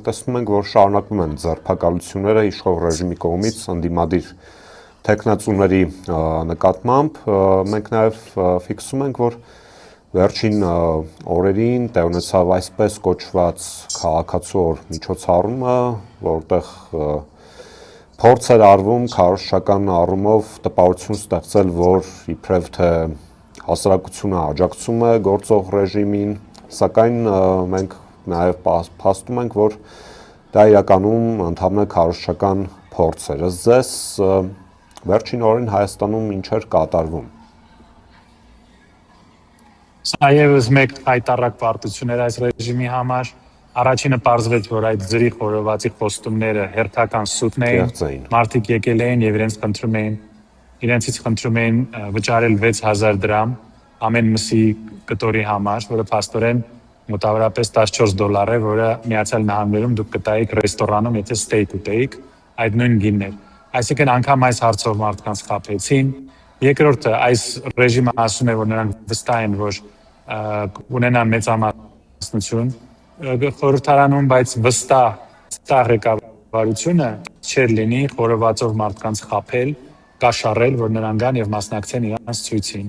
տեսնում ենք, որ շարունակվում են ձերբակալությունները իշխող ռեժիմի կողմից ընդդիմադիր թեկնածուների նկատմամբ, մենք նաև ֆիքսում ենք, որ վերջին օրերին տեղ ունեցավ այսպես կոչված քաղաքացու օր միջոցառումը, որտեղ փորձ էր արվում քարոզչական առումով տպավորություն ստեղծել, որ իբրև թե հասարակությունը աջակցում է գործող ռեժիմին, սակայն մենք նաև փաստում ենք, որ դա իրականում ընդհանուր քարոզչական փորձ էր։ Ըստ ձեզ վերջին օրերին Հայաստանում ինչ էր կատարվում։ Սա ևս մեկ հայտարարակ պարտություն էր այս ռեժիմի համար։ Առաջինը պարզվեց, որ այդ ձրի խորովածի խոստումները հերթական սուտն էին։ Մարդիկ եկել էին եւ իրենցից խնդրում էին վճարել 6000 դրամ ամեն մսի կտորի համար, որը փաստորեն մոտավորապես $14 է, որը Միացյալ Նահանգներում դուք կտայիք ռեստորանում, եթե ստեյք ուտեիք, այդ նույն գինն էր։ Այսինքն անգամ այս հարցով մարդկանց խաբեցին։ Երկրորդը, այս ռեժիմը ասում է, որ նրանք վստահ են, որ ունենան մեծամասնություն խորհրդարանում, բայց վստահ ղեկավարությունը չէր լինի խորովածով մարդկանց խաբել, կաշառել, որ նրանք գան եւ մասնակցեն իրանց ցույցին։